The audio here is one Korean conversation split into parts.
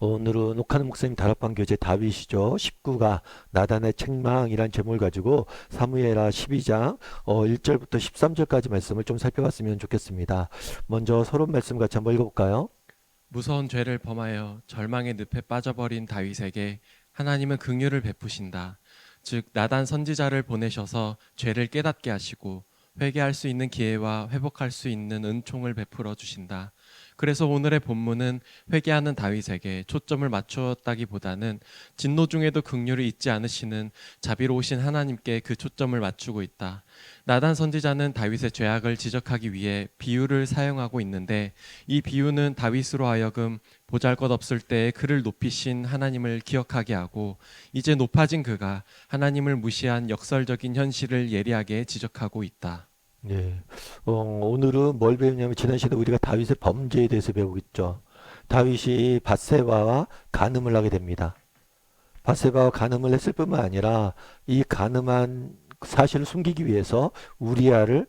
오늘은 옥하는 목사님 다락방 교재 다윗이죠. 19가 나단의 책망이란 제목을 가지고 사무엘하 12장 1절부터 13절까지 말씀을 좀 살펴봤으면 좋겠습니다. 먼저 서론 말씀 같이 한번 읽어볼까요? 무서운 죄를 범하여 절망의 늪에 빠져버린 다윗에게 하나님은 긍휼을 베푸신다. 즉 나단 선지자를 보내셔서 죄를 깨닫게 하시고 회개할 수 있는 기회와 회복할 수 있는 은총을 베풀어 주신다. 그래서 오늘의 본문은 회개하는 다윗에게 초점을 맞추었다기보다는 진노 중에도 긍휼을 잊지 않으시는 자비로우신 하나님께 그 초점을 맞추고 있다. 나단 선지자는 다윗의 죄악을 지적하기 위해 비유를 사용하고 있는데, 이 비유는 다윗으로 하여금 보잘것없을 때에 그를 높이신 하나님을 기억하게 하고 이제 높아진 그가 하나님을 무시한 역설적인 현실을 예리하게 지적하고 있다. 네. 오늘은 뭘 배우냐면 지난 시간에 우리가 다윗의 범죄에 대해서 배우고 있죠. 다윗이 밧세바와 간음을 하게 됩니다. 밧세바와 간음을 했을 뿐만 아니라 이 간음한 사실을 숨기기 위해서 우리아를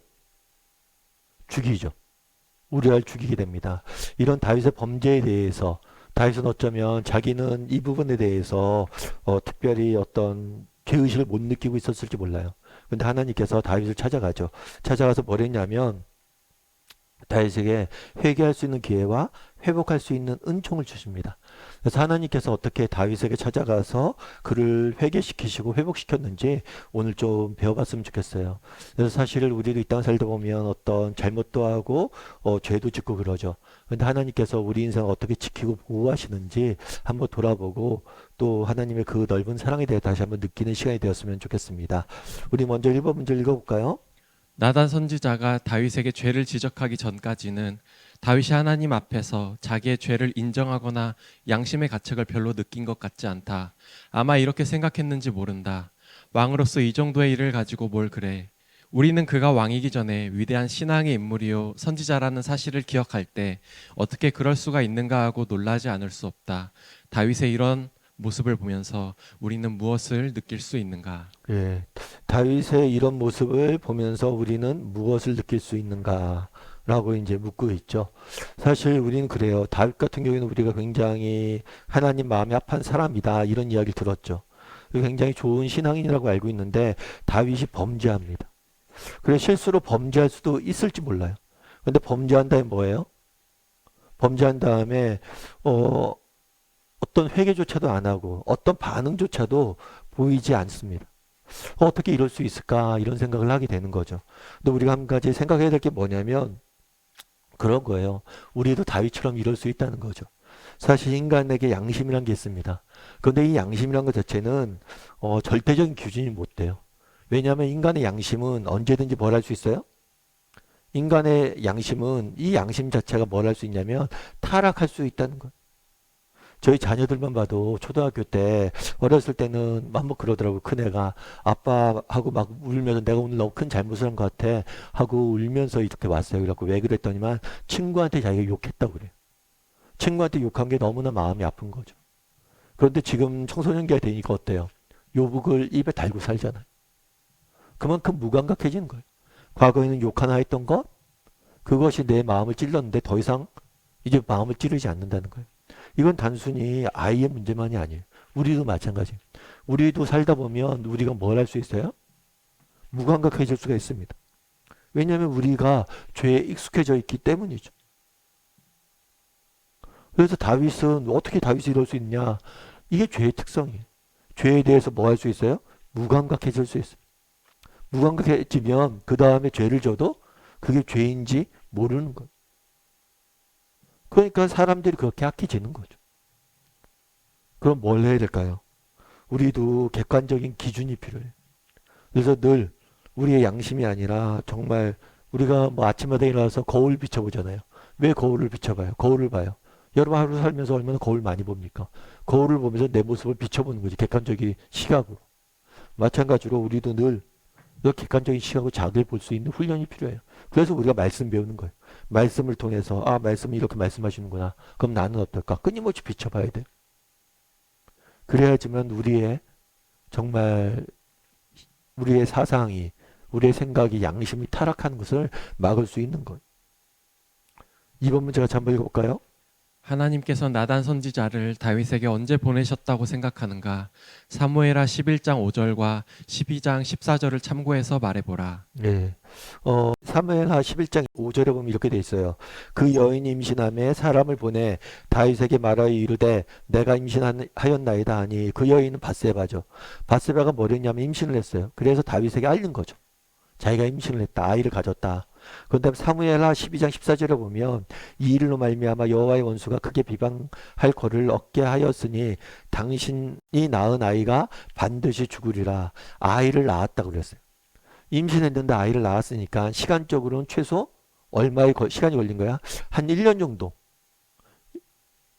죽이죠. 우리아를 죽이게 됩니다. 이런 다윗의 범죄에 대해서 다윗은 어쩌면 자기는 이 부분에 대해서 특별히 어떤 죄의식을 못 느끼고 있었을지 몰라요. 근데 하나님께서 다윗을 찾아가죠. 찾아가서 뭘 했냐면 다윗에게 회개할 수 있는 기회와 회복할 수 있는 은총을 주십니다. 그래서 하나님께서 어떻게 다윗에게 찾아가서 그를 회개시키시고 회복시켰는지 오늘 좀 배워봤으면 좋겠어요. 그래서 사실 우리도 이 땅 살다 보면 어떤 잘못도 하고 죄도 짓고 그러죠. 근데 하나님께서 우리 인생을 어떻게 지키고 보호하시는지 한번 돌아보고 또 하나님의 그 넓은 사랑에 대해 다시 한번 느끼는 시간이 되었으면 좋겠습니다. 우리 먼저 1번 문제 읽어볼까요? 나단 선지자가 다윗에게 죄를 지적하기 전까지는 다윗이 하나님 앞에서 자기의 죄를 인정하거나 양심의 가책을 별로 느낀 것 같지 않다. 아마 이렇게 생각했는지 모른다. 왕으로서 이 정도의 일을 가지고 뭘 그래. 우리는 그가 왕이기 전에 위대한 신앙의 인물이요 선지자라는 사실을 기억할 때 어떻게 그럴 수가 있는가 하고 놀라지 않을 수 없다. 다윗의 이런 모습을 보면서 우리는 무엇을 느낄 수 있는가? 예, 다윗의 이런 모습을 보면서 우리는 무엇을 느낄 수 있는가? 라고 이제 묻고 있죠. 사실 우리는 그래요. 다윗 같은 경우에는 우리가 굉장히 하나님 마음이 아픈 사람이다. 이런 이야기를 들었죠. 굉장히 좋은 신앙인이라고 알고 있는데 다윗이 범죄합니다. 그래 실수로 범죄할 수도 있을지 몰라요. 근데 범죄한 다음에 뭐예요? 범죄한 다음에 어, 어떤 회개조차도 안 하고 어떤 반응조차도 보이지 않습니다. 어떻게 이럴 수 있을까 이런 생각을 하게 되는 거죠. 근데 우리가 한 가지 생각해야 될 게 뭐냐면 그런 거예요. 우리도 다윗처럼 이럴 수 있다는 거죠. 사실 인간에게 양심이란 게 있습니다. 그런데 이 양심이란 것 자체는 절대적인 기준이 못 돼요. 왜냐하면 인간의 양심은 언제든지 뭘 할 수 있어요? 인간의 양심은 이 양심 자체가 뭘 할 수 있냐면 타락할 수 있다는 거예요. 저희 자녀들만 봐도 초등학교 때 어렸을 때는 한번 그러더라고요. 큰애가 아빠하고 막 울면서 내가 오늘 너무 큰 잘못을 한 것 같아 하고 울면서 이렇게 왔어요. 그래갖고 왜 그랬더니만 친구한테 자기가 욕했다고 그래요. 친구한테 욕한 게 너무나 마음이 아픈 거죠. 그런데 지금 청소년기가 되니까 어때요? 욕을 입에 달고 살잖아요. 그만큼 무감각해지는 거예요. 과거에는 욕 하나 했던 것 그것이 내 마음을 찔렀는데 더 이상 이제 마음을 찌르지 않는다는 거예요. 이건 단순히 아이의 문제만이 아니에요. 우리도 마찬가지. 우리도 살다 보면 우리가 뭘 할 수 있어요? 무감각해질 수가 있습니다. 왜냐하면 우리가 죄에 익숙해져 있기 때문이죠. 그래서 다윗은 어떻게 다윗이 이럴 수 있냐? 이게 죄의 특성이에요. 죄에 대해서 뭐 할 수 있어요? 무감각해질 수 있어요. 무감각해지면 그 다음에 죄를 져도 그게 죄인지 모르는 거예요. 그러니까 사람들이 그렇게 악해지는 거죠. 그럼 뭘 해야 될까요? 우리도 객관적인 기준이 필요해요. 그래서 늘 우리의 양심이 아니라 정말 우리가 뭐 아침마다 일어나서 거울 비춰보잖아요. 왜 거울을 비춰봐요? 거울을 봐요. 여러분 하루 살면서 얼마나 거울 많이 봅니까? 거울을 보면서 내 모습을 비춰보는 거지. 객관적인 시각으로. 마찬가지로 우리도 늘 객관적인 시각으로 자기를 볼 수 있는 훈련이 필요해요. 그래서 우리가 말씀 배우는 거예요. 말씀을 통해서 말씀이 이렇게 말씀하시는구나. 그럼 나는 어떨까? 끊임없이 비춰봐야 돼요. 그래야지만 우리의 정말 우리의 사상이 우리의 생각이 양심이 타락하는 것을 막을 수 있는 것. 이번 문제 같이 한번 읽어볼까요? 하나님께서 나단 선지자를 다윗에게 언제 보내셨다고 생각하는가? 사무엘하 11장 5절과 12장 14절을 참고해서 말해보라. 네. 사무엘하 11장 5절에 보면 이렇게 돼 있어요. 그 여인이 임신함에 사람을 보내 다윗에게 말하여 이르되 내가 임신하였나이다 하니 그 여인은 바세바죠. 바세바가 뭘 했냐면 임신을 했어요. 그래서 다윗에게 알린 거죠. 자기가 임신을 했다. 아이를 가졌다. 그런데 사무엘하 12장 14절에 보면 이 일로 말미암아 여호와의 원수가 크게 비방할 거를 얻게 하였으니 당신이 낳은 아이가 반드시 죽으리라. 아이를 낳았다고 그랬어요. 임신했는데 아이를 낳았으니까 시간적으로는 최소 얼마의 시간이 걸린 거야? 한 1년 정도.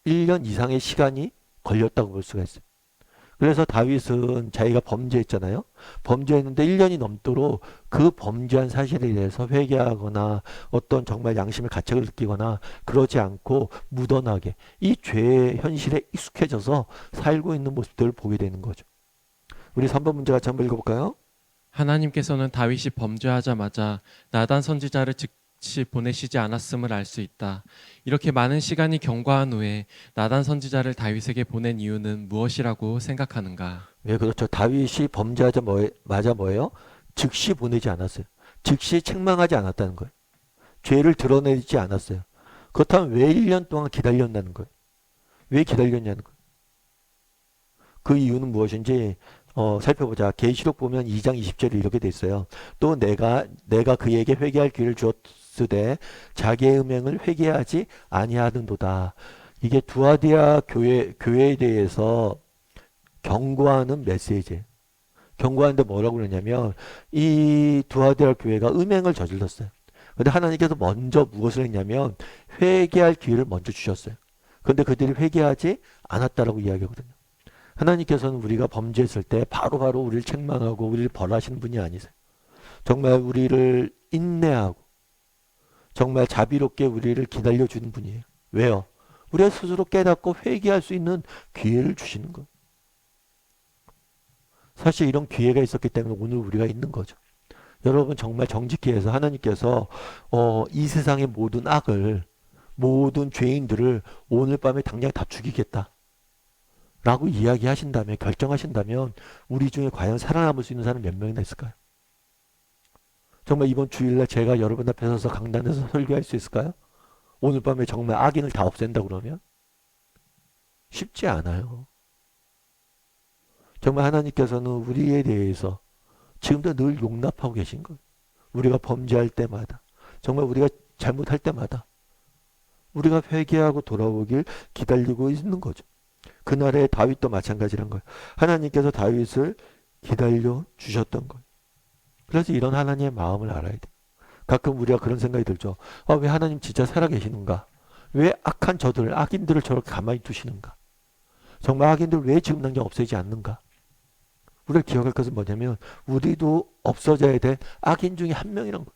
1년 이상의 시간이 걸렸다고 볼 수가 있어요. 그래서 다윗은 자기가 범죄했잖아요. 범죄했는데 1년이 넘도록 그 범죄한 사실에 대해서 회개하거나 어떤 정말 양심의 가책을 느끼거나 그러지 않고 무던하게 이 죄의 현실에 익숙해져서 살고 있는 모습들을 보게 되는 거죠. 우리 3번 문제 같이 한번 읽어볼까요? 하나님께서는 다윗이 범죄하자마자 나단 선지자를 즉시 보내시지 않았음을 알 수 있다. 이렇게 많은 시간이 경과한 후에 나단 선지자를 다윗에게 보낸 이유는 무엇이라고 생각하는가? 네, 그렇죠. 다윗이 범죄하자마자 뭐예요? 즉시 보내지 않았어요. 즉시 책망하지 않았다는 거예요. 죄를 드러내지 않았어요. 그렇다면 왜 1년 동안 기다렸다는 거예요? 왜 기다렸냐는 거예요. 그 이유는 무엇인지 살펴보자. 계시록 보면 2장 20절에 이렇게 돼 있어요. 또 내가 그에게 회개할 기회를 주었으되 자기의 음행을 회개하지 아니하는도다. 이게 두아디아 교회에 대해서 경고하는 메시지예요. 경고하는데 뭐라고 그러냐면 이 두아디아 교회가 음행을 저질렀어요. 근데 하나님께서 먼저 무엇을 했냐면 회개할 기회를 먼저 주셨어요. 근데 그들이 회개하지 않았다라고 이야기하거든요. 하나님께서는 우리가 범죄했을 때 바로바로 우리를 책망하고 우리를 벌하시는 분이 아니세요. 정말 우리를 인내하고 정말 자비롭게 우리를 기다려주는 분이에요. 왜요? 우리가 스스로 깨닫고 회개할 수 있는 기회를 주시는 거예요. 사실 이런 기회가 있었기 때문에 오늘 우리가 있는 거죠. 여러분 정말 정직히 해서 하나님께서 이 세상의 모든 악을 모든 죄인들을 오늘 밤에 당장 다 죽이겠다 라고 이야기하신다면 결정하신다면 우리 중에 과연 살아남을 수 있는 사람 몇 명이나 있을까요? 정말 이번 주일날 제가 여러분 앞에 서서 강단에서 설교할 수 있을까요? 오늘 밤에 정말 악인을 다 없앤다 그러면? 쉽지 않아요. 정말 하나님께서는 우리에 대해서 지금도 늘 용납하고 계신 거예요. 우리가 범죄할 때마다 정말 우리가 잘못할 때마다 우리가 회개하고 돌아오길 기다리고 있는 거죠. 그날의 다윗도 마찬가지란 거예요. 하나님께서 다윗을 기다려 주셨던 거예요. 그래서 이런 하나님의 마음을 알아야 돼요. 가끔 우리가 그런 생각이 들죠. 왜 하나님 진짜 살아계시는가? 왜 악한 악인들을 저렇게 가만히 두시는가? 정말 악인들 왜 지금 당장 없애지 않는가? 우리가 기억할 것은 뭐냐면 우리도 없어져야 될 악인 중에 한 명이란 거예요.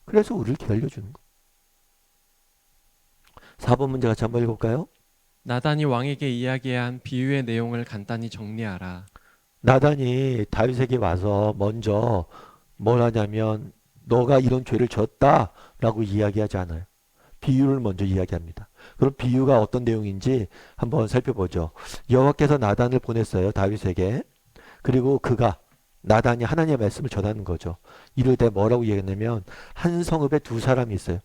그래서 우리를 기다려주는 거예요. 4번 문제 같이 한번 읽어볼까요? 나단이 왕에게 이야기해야 한 비유의 내용을 간단히 정리하라. 나단이 다윗에게 와서 먼저 뭘 하냐면 너가 이런 죄를 졌다 라고 이야기하지 않아요. 비유를 먼저 이야기합니다. 그럼 비유가 어떤 내용인지 한번 살펴보죠. 여호와께서 나단을 보냈어요. 다윗에게. 그리고 나단이 하나님의 말씀을 전하는 거죠. 이르되 뭐라고 얘기했냐면 한 성읍에 두 사람이 있어요.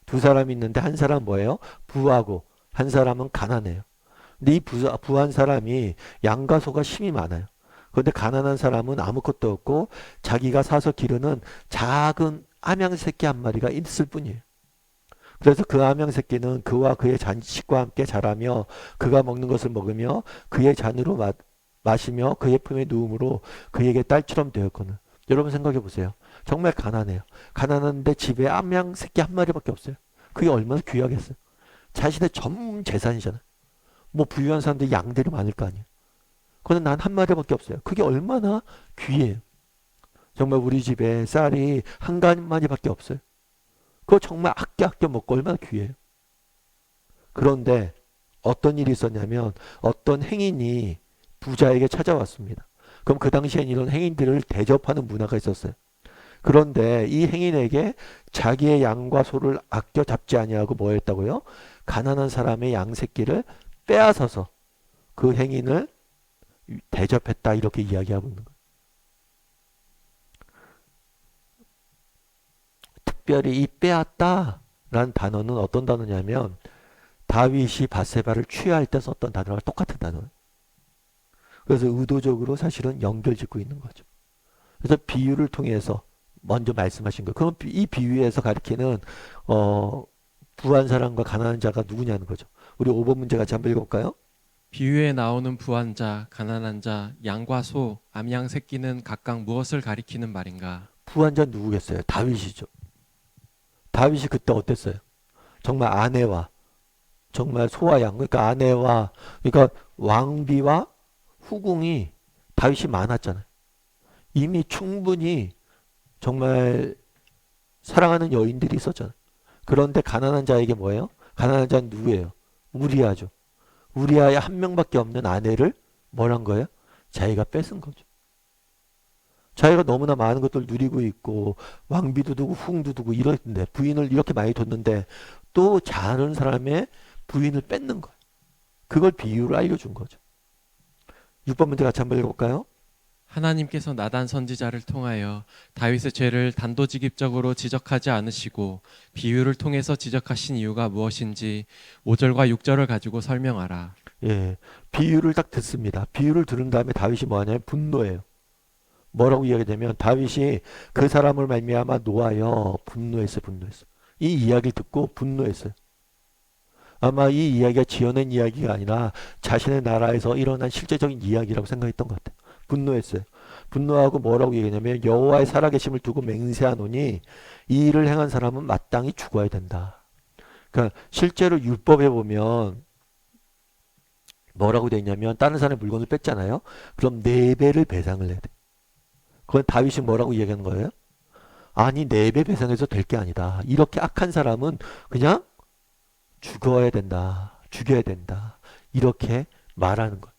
두 사람이 있는데 한 사람은 뭐예요? 부하고 한 사람은 가난해요. 근데 이 부한 사람이 양과 소가 심이 많아요. 그런데 가난한 사람은 아무것도 없고 자기가 사서 기르는 작은 암양 새끼 한 마리가 있을 뿐이에요. 그래서 그 암양 새끼는 그와 그의 자식과 함께 자라며 그가 먹는 것을 먹으며 그의 잔으로 마시며 그의 품에 누움으로 그에게 딸처럼 되었거늘. 여러분 생각해 보세요. 정말 가난해요. 가난한데 집에 암양 새끼 한 마리밖에 없어요. 그게 얼마나 귀하겠어요. 자신의 전 재산이잖아요. 뭐 부유한 사람들이 양들이 많을 거 아니에요. 그런데 난 한 마리밖에 없어요. 그게 얼마나 귀해요. 정말 우리 집에 쌀이 한 가마니밖에 없어요. 그거 정말 아껴 먹고 얼마나 귀해요. 그런데 어떤 일이 있었냐면 어떤 행인이 부자에게 찾아왔습니다. 그럼 그 당시엔 이런 행인들을 대접하는 문화가 있었어요. 그런데 이 행인에게 자기의 양과 소를 아껴 잡지 아니하고 뭐 했다고요? 가난한 사람의 양 새끼를 빼앗아서 그 행인을 대접했다 이렇게 이야기하고 있는 거예요. 특별히 이 빼앗다라는 단어는 어떤 단어냐면 다윗이 밧세바를 취할 때 썼던 단어랑 똑같은 단어예요. 그래서 의도적으로 사실은 연결짓고 있는 거죠. 그래서 비유를 통해서 먼저 말씀하신 거예요. 그럼 이 비유에서 가리키는 부한 사람과 가난한 자가 누구냐는 거죠. 우리 5번 문제 같이 한번 읽어볼까요? 비유에 나오는 부한 자, 가난한 자, 양과 소, 암양 새끼는 각각 무엇을 가리키는 말인가? 부한 자는 누구겠어요? 다윗이죠. 다윗이 그때 어땠어요? 정말 아내와 정말 소와 양, 그러니까 아내와 그러니까 왕비와 후궁이 다윗이 많았잖아요. 이미 충분히 정말 사랑하는 여인들이 있었잖아요. 그런데 가난한 자에게 뭐예요? 가난한 자는 누구예요? 우리아죠. 우리아의 한 명밖에 없는 아내를 뭐란 거예요? 자기가 뺏은 거죠. 자기가 너무나 많은 것들을 누리고 있고 왕비도 두고 후궁도 두고 이랬는데 부인을 이렇게 많이 뒀는데 또 다른 사람의 부인을 뺏는 거예요. 그걸 비유로 알려준 거죠. 6번 문제 같이 한번 읽어볼까요? 하나님께서 나단 선지자를 통하여 다윗의 죄를 단도직입적으로 지적하지 않으시고 비유를 통해서 지적하신 이유가 무엇인지 5절과 6절을 가지고 설명하라. 예, 비유를 딱 듣습니다. 비유를 들은 다음에 다윗이 뭐하냐면 분노해요. 뭐라고 이야기되면 다윗이 그 사람을 말미암아 노하여 분노했어요. 분노했어요. 이 이야기를 듣고 분노했어요. 아마 이 이야기가 지어낸 이야기가 아니라 자신의 나라에서 일어난 실제적인 이야기라고 생각했던 것 같아요. 분노했어요. 분노하고 뭐라고 얘기했냐면 여호와의 살아계심을 두고 맹세하노니 이 일을 행한 사람은 마땅히 죽어야 된다. 그러니까 실제로 율법에 보면 뭐라고 돼 있냐면 다른 사람의 물건을 뺐잖아요. 그럼 4배를 배상을 해야 돼. 그건 다윗이 뭐라고 얘기하는 거예요? 아니 4배 배상해서 될 게 아니다. 이렇게 악한 사람은 그냥 죽어야 된다. 죽여야 된다. 이렇게 말하는 거예요.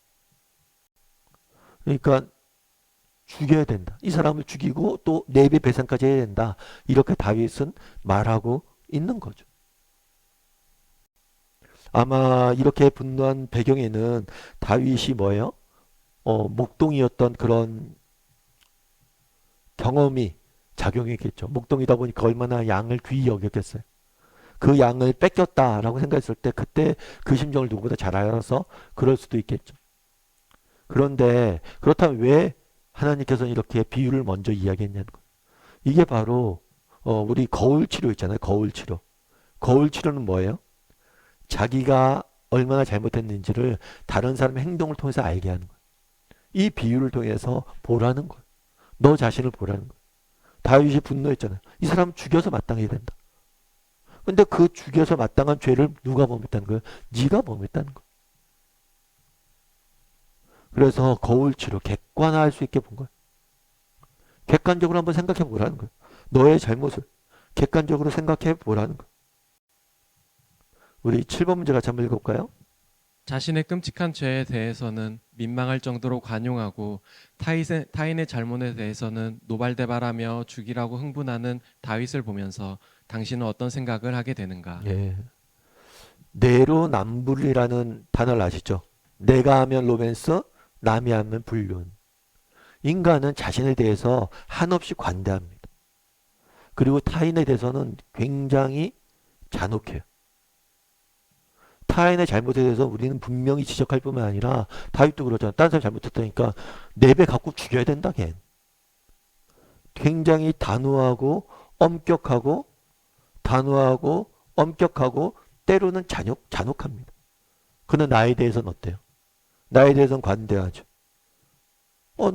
그러니까 죽여야 된다. 이 사람을 죽이고 또 4배 배상까지 해야 된다. 이렇게 다윗은 말하고 있는 거죠. 아마 이렇게 분노한 배경에는 다윗이 뭐예요? 목동이었던 그런 경험이 작용했겠죠. 목동이다 보니까 얼마나 양을 귀히 여겼겠어요. 그 양을 뺏겼다라고 생각했을 때 그때 그 심정을 누구보다 잘 알아서 그럴 수도 있겠죠. 그런데 그렇다면 왜 하나님께서는 이렇게 비유를 먼저 이야기했냐는 거예요. 이게 바로 우리 거울 치료 있잖아요. 거울 치료. 거울 치료는 뭐예요? 자기가 얼마나 잘못했는지를 다른 사람의 행동을 통해서 알게 하는 거예요. 이 비유를 통해서 보라는 거예요. 너 자신을 보라는 거예요. 다윗이 분노했잖아요. 이 사람 죽여서 마땅해야 된다. 근데 그 죽여서 마땅한 죄를 누가 범했다는 거예요? 네가 범했다는 거예요. 그래서 거울치로 객관화할 수 있게 본 거예요. 객관적으로 한번 생각해 보라는 거예요. 너의 잘못을 객관적으로 생각해 보라는 거예요. 우리 7번 문제 같이 한번 읽어볼까요? 자신의 끔찍한 죄에 대해서는 민망할 정도로 관용하고 타인의 잘못에 대해서는 노발대발하며 죽이라고 흥분하는 다윗을 보면서 당신은 어떤 생각을 하게 되는가? 예. 내로남불이라는 단어를 아시죠? 내가 하면 로맨스, 남이 하면 불륜. 인간은 자신에 대해서 한없이 관대합니다. 그리고 타인에 대해서는 굉장히 잔혹해요. 타인의 잘못에 대해서 우리는 분명히 지적할 뿐만 아니라 다윗도 그러잖아. 딴 사람 잘못했다니까 4배 갖고 죽여야 된다 걔. 굉장히 단호하고 엄격하고 때로는 잔혹합니다. 그는 나에 대해서는 어때요? 나에 대해서는 관대하죠.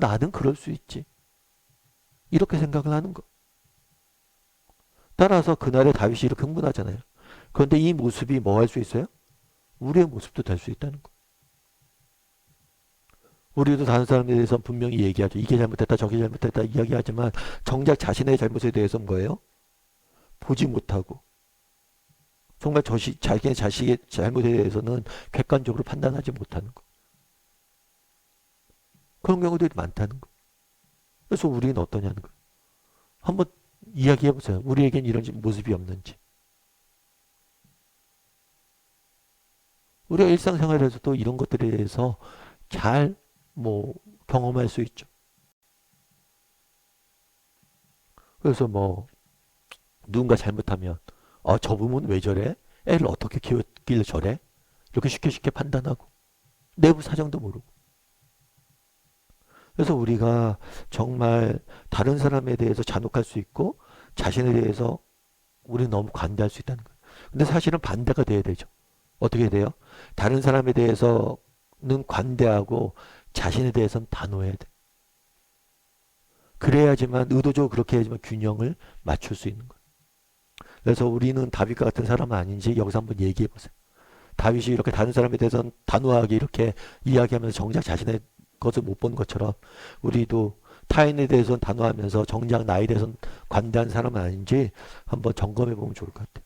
나는 그럴 수 있지. 이렇게 생각을 하는 거. 따라서 그날의 다윗이 이렇게 흥분하잖아요. 그런데 이 모습이 뭐 할 수 있어요? 우리의 모습도 될 수 있다는 거. 우리도 다른 사람에 대해서 분명히 얘기하죠. 이게 잘못했다, 저게 잘못했다 이야기하지만 정작 자신의 잘못에 대해서는 뭐예요? 보지 못하고 정말 자기의 자식의 잘못에 대해서는 객관적으로 판단하지 못하는 거. 그런 경우들이 많다는 거. 그래서 우리는 어떠냐는 거. 한번 이야기해 보세요. 우리에겐 이런 모습이 없는지. 우리가 일상생활에서도 이런 것들에 대해서 잘 뭐 경험할 수 있죠. 그래서 뭐 누군가 잘못하면 저 부모는 왜 저래? 애를 어떻게 키웠길래 저래? 이렇게 쉽게 판단하고 내부 사정도 모르고. 그래서 우리가 정말 다른 사람에 대해서 잔혹할 수 있고 자신에 대해서 우리는 너무 관대할 수 있다는 거예요. 근데 사실은 반대가 돼야 되죠. 어떻게 돼요? 다른 사람에 대해서는 관대하고 자신에 대해서는 단호해야 돼. 그래야지만 의도적으로 그렇게 해야지만 균형을 맞출 수 있는 거예요. 그래서 우리는 다윗과 같은 사람은 아닌지 여기서 한번 얘기해 보세요. 다윗이 이렇게 다른 사람에 대해서는 단호하게 이렇게 이야기하면서 정작 자신의 것을 못 본 것처럼 우리도 타인에 대해서는 단호하면서 정작 나에 대해서는 관대한 사람은 아닌지 한번 점검해 보면 좋을 것 같아요.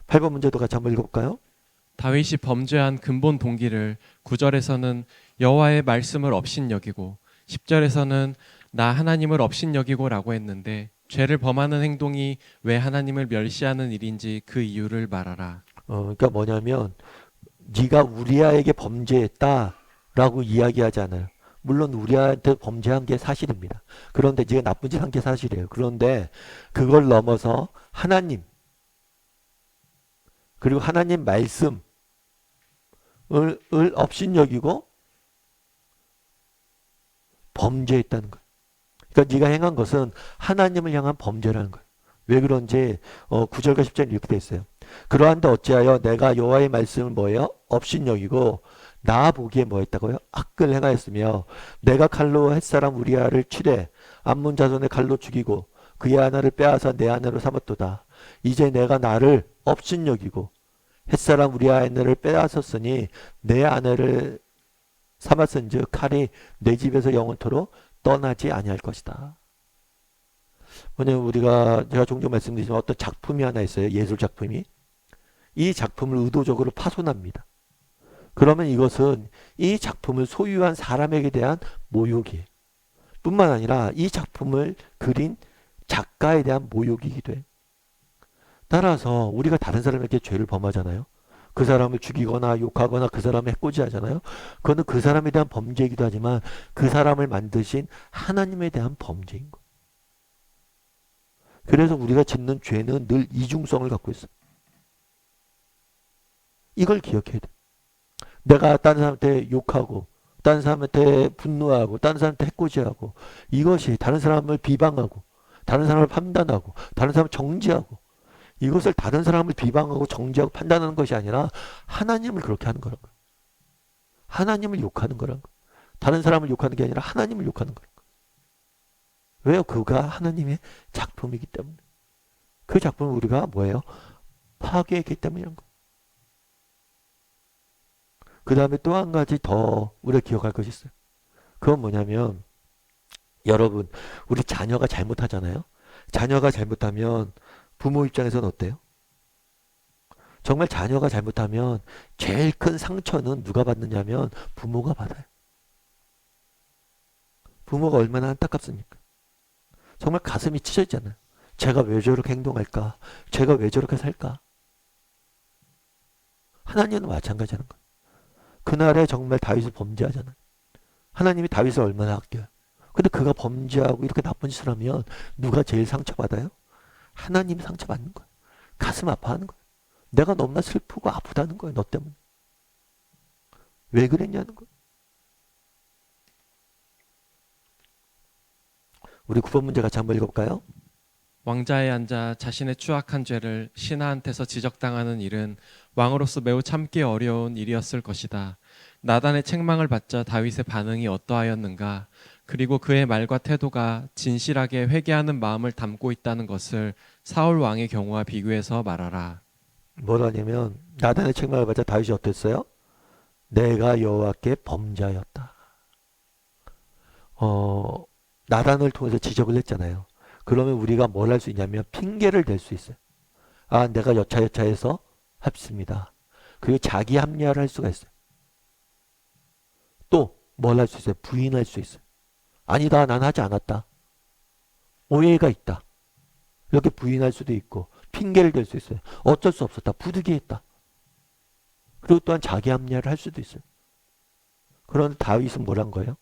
8번 문제도 같이 한번 읽어볼까요? 다윗이 범죄한 근본 동기를 9절에서는 여호와의 말씀을 업신여기고 10절에서는 나 하나님을 업신여기고라고 했는데 죄를 범하는 행동이 왜 하나님을 멸시하는 일인지 그 이유를 말하라. 그러니까 뭐냐면 네가 우리아에게 범죄했다라고 이야기하지 않아요. 물론 우리한테 범죄한 게 사실입니다. 그런데 네가 나쁜 짓 한 게 사실이에요. 그런데 그걸 넘어서 하나님 그리고 하나님 말씀을 업신여기고 범죄했다는 거예요. 그러니까 네가 행한 것은 하나님을 향한 범죄라는 거예요. 왜 그런지 9절과 10절 이렇게 돼 있어요. 그러한데 어찌하여 내가 여호와의 말씀을 뭐예요? 업신여기고 나 보기에 뭐 했다고요? 악을 행하였으며 내가 칼로 햇사람 우리아를 치되 암몬 자손의 칼로 죽이고 그의 아내를 빼앗아 내 아내로 삼았도다. 이제 내가 나를 업신여기고 햇사람 우리아 아내를 빼앗았으니 내 아내를 삼았은즉 칼이 내 집에서 영원토록 떠나지 아니할 것이다. 왜냐면 제가 종종 말씀드리지만 어떤 작품이 하나 있어요. 예술 작품이. 이 작품을 의도적으로 파손합니다. 그러면 이것은 이 작품을 소유한 사람에게 대한 모욕이에요. 뿐만 아니라 이 작품을 그린 작가에 대한 모욕이기도 해요. 따라서 우리가 다른 사람에게 죄를 범하잖아요. 그 사람을 죽이거나 욕하거나 그 사람을 해코지하잖아요. 그거는 그 사람에 대한 범죄이기도 하지만 그 사람을 만드신 하나님에 대한 범죄인 거예요. 그래서 우리가 짓는 죄는 늘 이중성을 갖고 있어요. 이걸 기억해야 돼. 내가 다른 사람한테 욕하고 다른 사람한테 분노하고 다른 사람한테 해코지하고 이것이 다른 사람을 비방하고 다른 사람을 판단하고 다른 사람을 정죄하고 이것을 다른 사람을 비방하고 정죄하고 판단하는 것이 아니라 하나님을 그렇게 하는 거라는 거예요. 하나님을 욕하는 거라는 거예요. 다른 사람을 욕하는 게 아니라 하나님을 욕하는 거라는 거예요. 왜요? 그가 하나님의 작품이기 때문에. 그 작품을 우리가 뭐예요? 파괴했기 때문이란 거예요. 그 다음에 또 한 가지 더 우리가 기억할 것이 있어요. 그건 뭐냐면 여러분 우리 자녀가 잘못하잖아요. 자녀가 잘못하면 부모 입장에서는 어때요? 정말 자녀가 잘못하면 제일 큰 상처는 누가 받느냐면 부모가 받아요. 부모가 얼마나 안타깝습니까? 정말 가슴이 찢어지잖아요. 제가 왜 저렇게 행동할까? 제가 왜 저렇게 살까? 하나님은 마찬가지라는 거예요. 그날에 정말 다윗을 범죄하잖아요. 하나님이 다윗을 얼마나 아껴요. 근데 그가 범죄하고 이렇게 나쁜 짓을 하면 누가 제일 상처받아요? 하나님이 상처받는 거예요. 가슴 아파하는 거예요. 내가 너무나 슬프고 아프다는 거예요. 너 때문에. 왜 그랬냐는 거예요. 우리 9번 문제 같이 한번 읽어볼까요? 왕자에 앉아 자신의 추악한 죄를 신하한테서 지적당하는 일은 왕으로서 매우 참기 어려운 일이었을 것이다. 나단의 책망을 받자 다윗의 반응이 어떠하였는가? 그리고 그의 말과 태도가 진실하게 회개하는 마음을 담고 있다는 것을 사울 왕의 경우와 비교해서 말하라. 뭐라냐면 나단의 책망을 받자 다윗이 어땠어요? 내가 여호와께 범죄하였다. 나단을 통해서 지적을 했잖아요. 그러면 우리가 뭘 할 수 있냐면 핑계를 댈 수 있어요. 아, 내가 여차여차해서 했습니다. 그리고 자기 합리화를 할 수가 있어요. 또 뭘 할 수 있어요? 부인할 수 있어요. 아니다, 난 하지 않았다. 오해가 있다. 이렇게 부인할 수도 있고 핑계를 댈 수 있어요. 어쩔 수 없었다. 부득이했다. 그리고 또한 자기 합리화를 할 수도 있어요. 그런데 다윗은 뭘 한 거예요?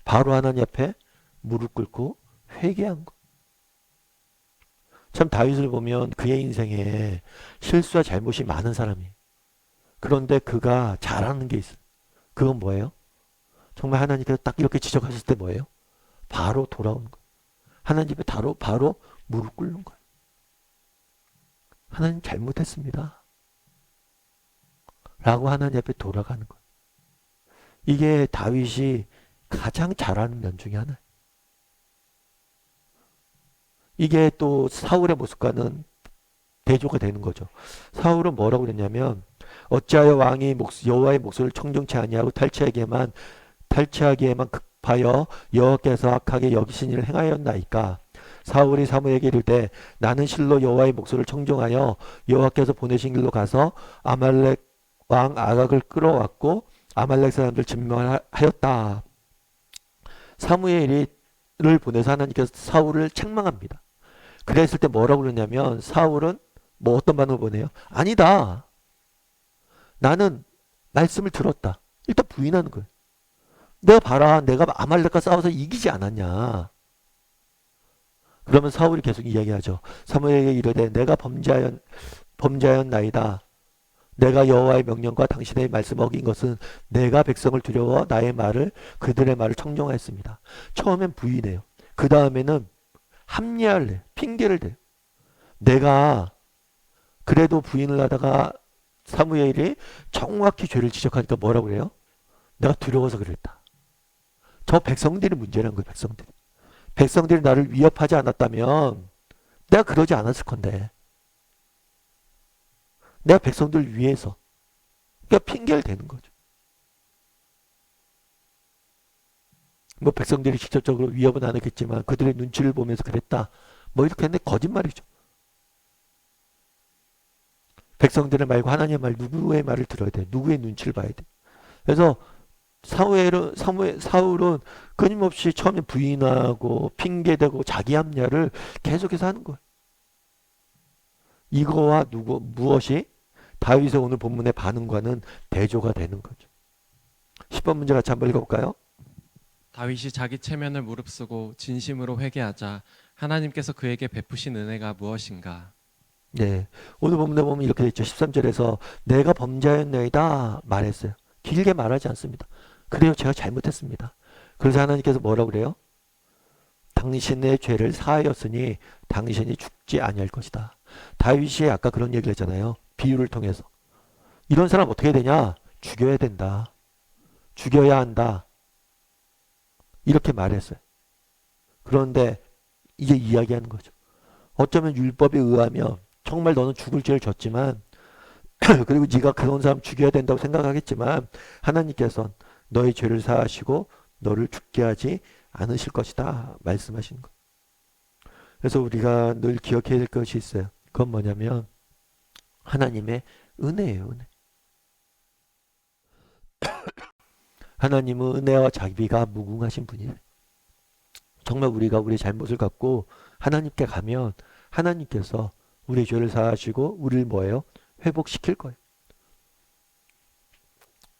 바로 하나님 앞에 무릎 꿇고 회개한 거. 참 다윗을 보면 그의 인생에 실수와 잘못이 많은 사람이에요. 그런데 그가 잘하는 게 있어요. 그건 뭐예요? 정말 하나님께서 딱 이렇게 지적하실 때 뭐예요? 바로 돌아오는 거예요. 하나님 앞에 바로 무릎 꿇는 거예요. 하나님 잘못했습니다. 라고 하나님 앞에 돌아가는 거예요. 이게 다윗이 가장 잘하는 면 중에 하나예요. 이게 또 사울의 모습과는 대조가 되는 거죠. 사울은 뭐라고 그랬냐면 어찌하여 왕이 여호와의 목소리를 청종치 아니하고 탈취하기에만 급하여 여호와께서 악하게 여기신 일을 행하였나이까. 사울이 사무엘에게 이르되 나는 실로 여호와의 목소리를 청종하여 여호와께서 보내신 길로 가서 아말렉 왕 아각을 끌어왔고 아말렉 사람들 진멸하였다. 사무엘을 보내서 하나님께서 사울을 책망합니다. 그랬을 때 뭐라고 그러냐면 사울은 뭐 어떤 반응을 보내요? 아니다. 나는 말씀을 들었다. 일단 부인하는 거예요. 내가 봐라. 내가 아말렉과 싸워서 이기지 않았냐. 그러면 사울이 계속 이야기하죠. 사무엘에게 이르되 내가 범죄하였나이다. 내가 여호와의 명령과 당신의 말씀을 어긴 것은 내가 백성을 두려워 그들의 말을 청종하였습니다. 처음엔 부인해요. 그 다음에는 합리화를 해. 핑계를 대. 내가 그래도 부인을 하다가 사무엘이 정확히 죄를 지적하니까 뭐라고 그래요? 내가 두려워서 그랬다. 저 백성들이 문제라는 거예요. 백성들이 나를 위협하지 않았다면 내가 그러지 않았을 건데. 내가 백성들 위해서. 그러니까 핑계를 대는 거죠. 뭐 백성들이 직접적으로 위협은 안 했겠지만 그들의 눈치를 보면서 그랬다. 뭐 이렇게 했는데 거짓말이죠. 백성들의 말고 하나님의 말, 누구의 말을 들어야 돼? 누구의 눈치를 봐야 돼? 그래서 사울은 끊임없이 처음에 부인하고 핑계대고 자기 합리화를 계속해서 하는 거예요. 이거와 무엇이 다윗의 오늘 본문의 반응과는 대조가 되는 거죠. 10번 문제 같이 한번 읽어볼까요? 다윗이 자기 체면을 무릅쓰고 진심으로 회개하자 하나님께서 그에게 베푸신 은혜가 무엇인가? 네. 오늘 본문에 보면 이렇게 되어 있죠. 13절에서 내가 범죄하였나이다 말했어요. 길게 말하지 않습니다. 그래요. 제가 잘못했습니다. 그래서 하나님께서 뭐라고 그래요? 당신의 죄를 사하였으니 당신이 죽지 아니할 것이다. 다윗이 아까 그런 얘기를 했잖아요. 비유를 통해서. 이런 사람 어떻게 되냐? 죽여야 된다. 죽여야 한다. 이렇게 말했어요. 그런데 이제 이야기하는 거죠. 어쩌면 율법에 의하면 정말 너는 죽을 죄를 졌지만 그리고 네가 그런 사람 죽여야 된다고 생각하겠지만 하나님께서는 너의 죄를 사하시고 너를 죽게 하지 않으실 것이다 말씀하시는 거예요. 그래서 우리가 늘 기억해야 될 것이 있어요. 그건 뭐냐면 하나님의 은혜예요. 은혜. 하나님은 은혜와 자비가 무궁하신 분이에요. 정말 우리가 우리의 잘못을 갖고 하나님께 가면 하나님께서 우리의 죄를 사하시고 우리를 뭐예요? 회복시킬 거예요.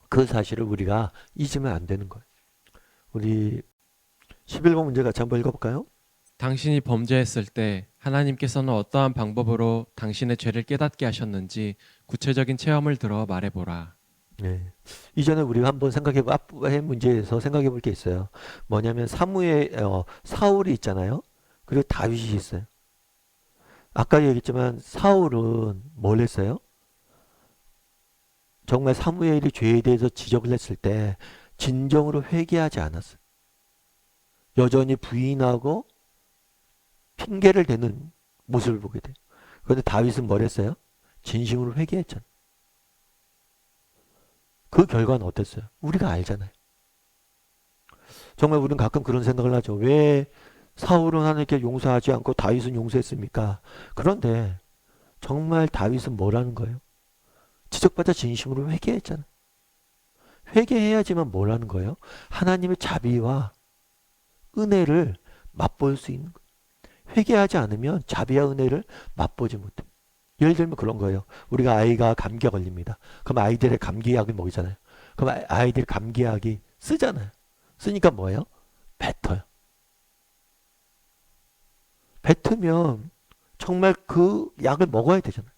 그 사실을 우리가 잊으면 안 되는 거예요. 우리 11번 문제 같이 한번 읽어볼까요? 당신이 범죄했을 때 하나님께서는 어떠한 방법으로 당신의 죄를 깨닫게 하셨는지 구체적인 체험을 들어 말해보라. 네. 이전에 우리가 한번 앞의 문제에서 생각해 볼 게 있어요. 뭐냐면 사울이 있잖아요. 그리고 다윗이 있어요. 아까 얘기했지만 사울은 뭘 했어요? 정말 사무엘이 죄에 대해서 지적을 했을 때 진정으로 회개하지 않았어요. 여전히 부인하고 핑계를 대는 모습을 보게 돼요. 그런데 다윗은 뭘 했어요? 진심으로 회개했잖아요. 그 결과는 어땠어요? 우리가 알잖아요. 정말 우리는 가끔 그런 생각을 하죠. 왜 사울은 하나님께 용서하지 않고 다윗은 용서했습니까? 그런데 정말 다윗은 뭐라는 거예요? 지적받아 진심으로 회개했잖아요. 회개해야지만 뭐라는 거예요? 하나님의 자비와 은혜를 맛볼 수 있는 거예요. 회개하지 않으면 자비와 은혜를 맛보지 못해요. 예를 들면 그런 거예요. 우리가 아이가 감기가 걸립니다. 그럼 아이들의 감기약을 먹이잖아요. 그럼 아이들 감기약이 쓰잖아요. 쓰니까 뭐예요? 뱉어요. 뱉으면 정말 그 약을 먹어야 되잖아요.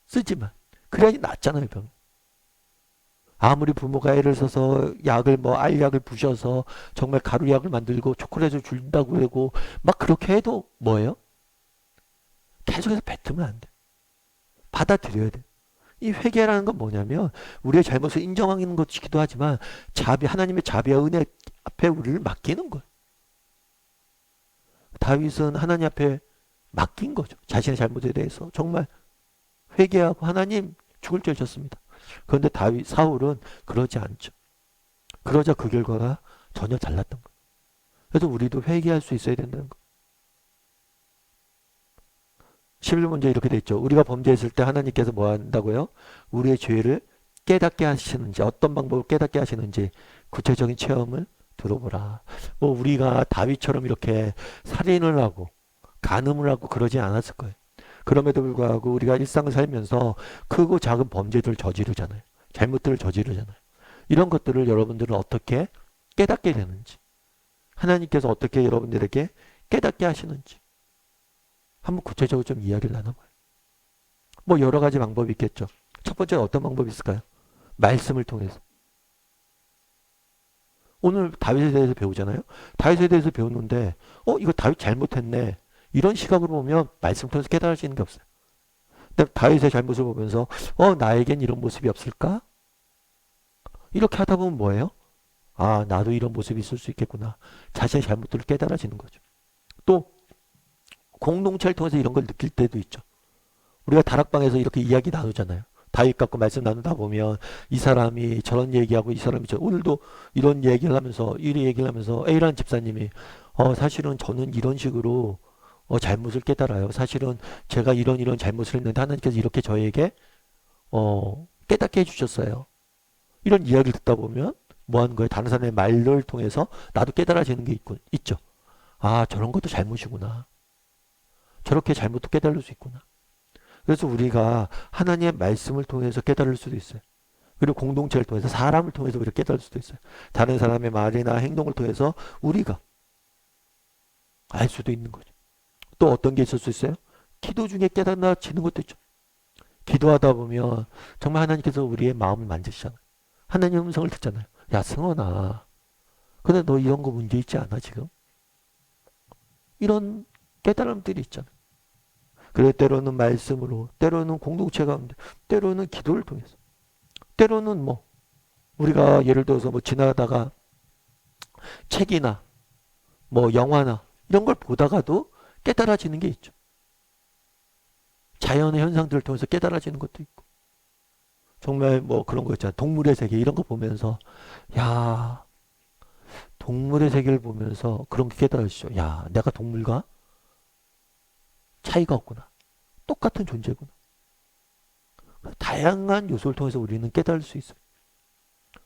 쓰지만. 그래야지 낫잖아요, 병. 아무리 부모가 애를 써서 약을 뭐 알약을 부셔서 정말 가루약을 만들고 초콜릿을 준다고 하고 막 그렇게 해도 뭐예요? 계속해서 뱉으면 안 돼. 받아들여야 돼. 이 회개라는 건 뭐냐면 우리의 잘못을 인정하는 것이기도 하지만 하나님의 자비와 은혜 앞에 우리를 맡기는 거예요. 다윗은 하나님 앞에 맡긴 거죠. 자신의 잘못에 대해서 정말 회개하고 하나님 죽을 죄를 졌습니다. 그런데 사울은 그러지 않죠. 그러자 그 결과가 전혀 달랐던 거예요. 그래서 우리도 회개할 수 있어야 된다는 거예요. 11문제 이렇게 돼 있죠. 우리가 범죄했을 때 하나님께서 뭐 한다고요? 우리의 죄를 깨닫게 하시는지, 어떤 방법을 깨닫게 하시는지 구체적인 체험을 들어보라. 뭐 우리가 다윗처럼 이렇게 살인을 하고 간음을 하고 그러지 않았을 거예요. 그럼에도 불구하고 우리가 일상을 살면서 크고 작은 범죄들을 저지르잖아요. 잘못들을 저지르잖아요. 이런 것들을 여러분들은 어떻게 깨닫게 되는지, 하나님께서 어떻게 여러분들에게 깨닫게 하시는지 한번 구체적으로 좀 이야기를 나눠봐요. 뭐 여러 가지 방법이 있겠죠. 첫 번째 어떤 방법이 있을까요? 말씀을 통해서. 오늘 다윗에 대해서 배우잖아요. 다윗에 대해서 배우는데 이거 다윗 잘못했네. 이런 시각으로 보면 말씀 통해서 깨달을 수 있는 게 없어요. 근데 다윗의 잘못을 보면서 나에겐 이런 모습이 없을까? 이렇게 하다 보면 뭐예요? 아, 나도 이런 모습이 있을 수 있겠구나. 자신의 잘못들을 깨달아지는 거죠. 또 공동체를 통해서 이런 걸 느낄 때도 있죠. 우리가 다락방에서 이렇게 이야기 나누잖아요. 다윗 갖고 말씀 나누다 보면 이 사람이 저런 얘기하고 이 사람이 오늘도 이런 얘기를 하면서 A라는 집사님이 사실은 저는 이런 식으로 잘못을 깨달아요. 사실은 제가 이런 잘못을 했는데 하나님께서 이렇게 저에게 깨닫게 해주셨어요. 이런 이야기를 듣다 보면 뭐 하는 거예요? 다른 사람의 말을 통해서 나도 깨달아지는 게 있죠. 아, 저런 것도 잘못이구나. 저렇게 잘못도 깨달을 수 있구나. 그래서 우리가 하나님의 말씀을 통해서 깨달을 수도 있어요. 그리고 공동체를 통해서 사람을 통해서 우리가 깨달을 수도 있어요. 다른 사람의 말이나 행동을 통해서 우리가 알 수도 있는 거죠. 또 어떤 게 있을 수 있어요? 기도 중에 깨달아지는 것도 있죠. 기도하다 보면 정말 하나님께서 우리의 마음을 만지시잖아요. 하나님의 음성을 듣잖아요. 야, 승원아. 근데 너 이런 거 문제 있지 않아, 지금? 이런 깨달음들이 있잖아요. 그래, 때로는 말씀으로, 때로는 공동체 가운데, 때로는 기도를 통해서, 때로는 뭐, 우리가 예를 들어서 뭐 지나가다가 책이나 뭐 영화나 이런 걸 보다가도 깨달아지는 게 있죠. 자연의 현상들을 통해서 깨달아지는 것도 있고. 정말 뭐 그런 거 있잖아요. 동물의 세계 이런 거 보면서 야, 동물의 세계를 보면서 그런 게 깨달아지죠. 야, 내가 동물과 차이가 없구나. 똑같은 존재구나. 다양한 요소를 통해서 우리는 깨달을 수 있어요.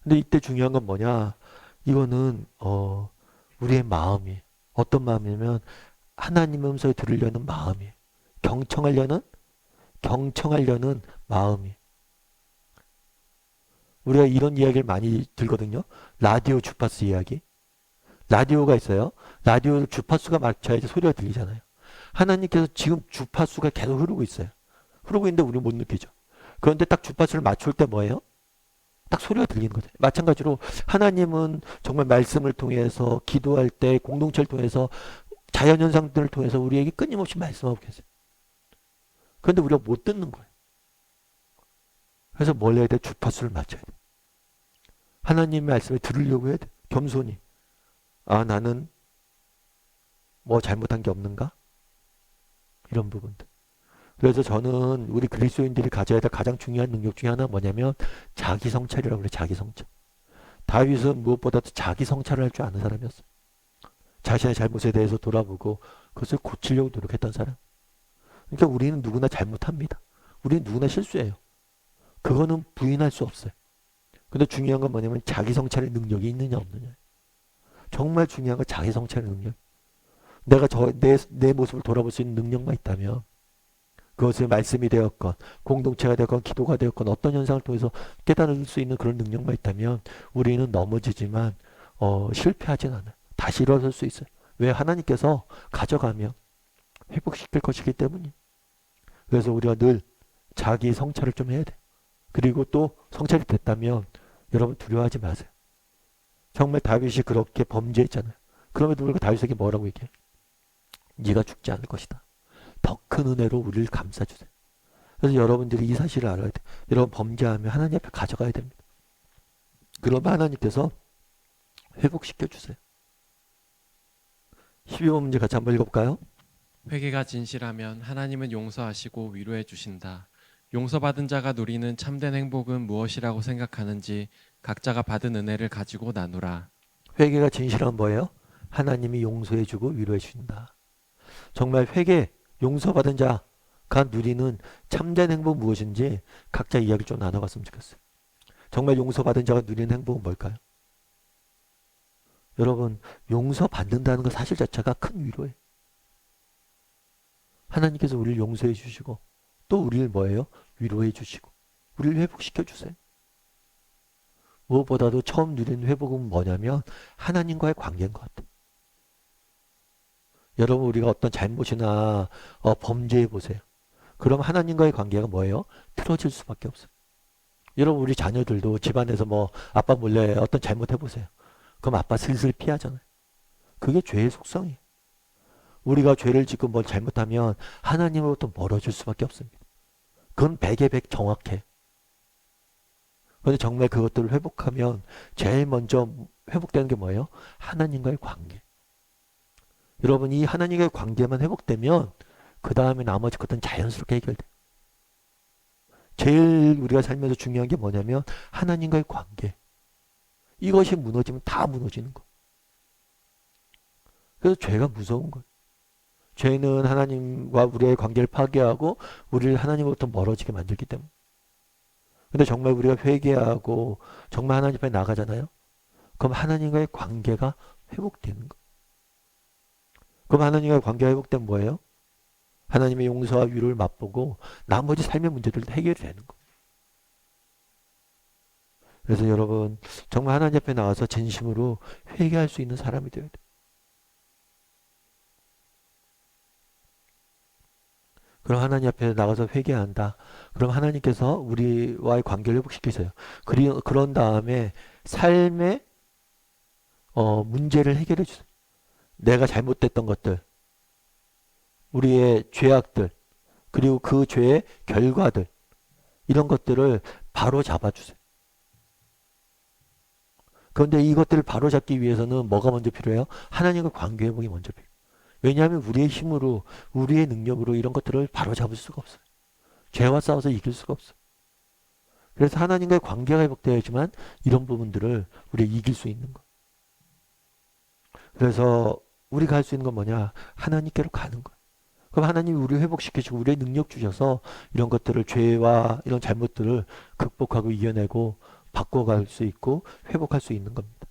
근데 이때 중요한 건 뭐냐? 이거는 우리의 마음이 어떤 마음이냐면 하나님의 음성을 들으려는 마음이 경청하려는 마음이. 우리가 이런 이야기를 많이 들거든요. 라디오 주파수 이야기. 라디오가 있어요. 라디오 주파수가 맞춰야지 소리가 들리잖아요. 하나님께서 지금 주파수가 계속 흐르고 있어요. 흐르고 있는데 우리는 못 느끼죠. 그런데 딱 주파수를 맞출 때 뭐예요? 딱 소리가 들리는 거죠. 마찬가지로 하나님은 정말 말씀을 통해서 기도할 때 공동체를 통해서 자연현상들을 통해서 우리에게 끊임없이 말씀하고 계세요. 그런데 우리가 못 듣는 거예요. 그래서 뭘 해야 돼? 주파수를 맞춰야 돼. 하나님의 말씀을 들으려고 해야 돼. 겸손히. 아, 나는 뭐 잘못한 게 없는가? 이런 부분들. 그래서 저는 우리 그리스도인들이 가져야 될 가장 중요한 능력 중에 하나가 뭐냐면 자기 성찰이라고 그래요. 자기 성찰. 다윗은 무엇보다도 자기 성찰을 할 줄 아는 사람이었어요. 자신의 잘못에 대해서 돌아보고 그것을 고치려고 노력했던 사람. 그러니까 우리는 누구나 잘못합니다. 우리는 누구나 실수해요. 그거는 부인할 수 없어요. 근데 중요한 건 뭐냐면 자기 성찰의 능력이 있느냐 없느냐. 정말 중요한 건 자기 성찰의 능력. 내가 내 모습을 돌아볼 수 있는 능력만 있다면 그것을 말씀이 되었건 공동체가 되었건 기도가 되었건 어떤 현상을 통해서 깨달을 수 있는 그런 능력만 있다면 우리는 넘어지지만 실패하진 않아요. 다시 일어설 수 있어요. 왜? 하나님께서 가져가면 회복시킬 것이기 때문이에요. 그래서 우리가 늘 자기 성찰을 좀 해야 돼. 그리고 또 성찰이 됐다면 여러분 두려워하지 마세요. 정말 다윗이 그렇게 범죄했잖아요. 그럼에도 불구하고 다윗에게 뭐라고 얘기해? 네가 죽지 않을 것이다. 더 큰 은혜로 우리를 감싸주세요. 그래서 여러분들이 이 사실을 알아야 돼. 여러분 범죄하면 하나님 앞에 가져가야 됩니다. 그러면 하나님께서 회복시켜 주세요. 12번 문제 같이 한번 읽어볼까요? 회개가 진실하면 하나님은 용서하시고 위로해 주신다. 용서받은 자가 누리는 참된 행복은 무엇이라고 생각하는지 각자가 받은 은혜를 가지고 나누라. 회개가 진실한 뭐예요? 하나님이 용서해주고 위로해준다. 정말 회개, 용서받은 자가 누리는 참된 행복은 무엇인지 각자 이야기 좀 나눠봤으면 좋겠어요. 정말 용서받은 자가 누리는 행복은 뭘까요? 여러분, 용서받는다는 것 사실 자체가 큰 위로예요. 하나님께서 우리를 용서해 주시고 또 우리를 뭐예요? 위로해 주시고 우리를 회복시켜 주세요. 무엇보다도 처음 누리는 회복은 뭐냐면 하나님과의 관계인 것 같아요. 여러분 우리가 어떤 잘못이나 범죄해 보세요. 그럼 하나님과의 관계가 뭐예요? 틀어질 수밖에 없어요. 여러분 우리 자녀들도 집안에서 뭐 아빠 몰래 어떤 잘못해 보세요. 그럼 아빠 슬슬 피하잖아요. 그게 죄의 속성이에요. 우리가 죄를 짓고 뭘 잘못하면 하나님으로부터 멀어질 수밖에 없습니다. 그건 100에 100 정확해. 그런데 정말 그것들을 회복하면 제일 먼저 회복되는 게 뭐예요? 하나님과의 관계. 여러분 이 하나님과의 관계만 회복되면 그 다음에 나머지 것들은 자연스럽게 해결돼요. 제일 우리가 살면서 중요한 게 뭐냐면 하나님과의 관계. 이것이 무너지면 다 무너지는 거. 그래서 죄가 무서운 거예요. 죄는 하나님과 우리의 관계를 파괴하고 우리를 하나님으로부터 멀어지게 만들기 때문에. 근데 정말 우리가 회개하고 정말 하나님 앞에 나가잖아요. 그럼 하나님과의 관계가 회복되는 거. 그럼 하나님과의 관계가 회복되면 뭐예요? 하나님의 용서와 위로를 맛보고 나머지 삶의 문제들도 해결이 되는 거. 그래서 여러분 정말 하나님 앞에 나와서 진심으로 회개할 수 있는 사람이 되어야 돼요. 그럼 하나님 앞에 나가서 회개한다. 그럼 하나님께서 우리와의 관계를 회복시키세요. 그런 다음에 삶의 문제를 해결해 주세요. 내가 잘못됐던 것들, 우리의 죄악들, 그리고 그 죄의 결과들, 이런 것들을 바로 잡아주세요. 그런데 이것들을 바로 잡기 위해서는 뭐가 먼저 필요해요? 하나님과 관계 회복이 먼저 필요해요. 왜냐하면 우리의 힘으로, 우리의 능력으로 이런 것들을 바로 잡을 수가 없어요. 죄와 싸워서 이길 수가 없어요. 그래서 하나님과의 관계가 회복되어야지만 이런 부분들을 우리가 이길 수 있는 거. 그래서 우리가 할 수 있는 건 뭐냐? 하나님께로 가는 거예요. 그럼 하나님이 우리를 회복시키시고 우리의 능력 주셔서 이런 것들을 죄와 이런 잘못들을 극복하고 이겨내고 바꿔갈 수 있고 회복할 수 있는 겁니다.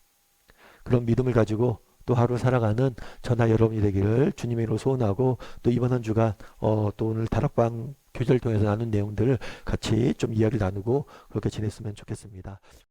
그런 믿음을 가지고 또 하루 살아가는 저나 여러분이 되기를 주님의 이름으로 소원하고 또 이번 한 주간 또 오늘 다락방 교제를 통해서 나눈 내용들을 같이 좀 이야기를 나누고 그렇게 지냈으면 좋겠습니다.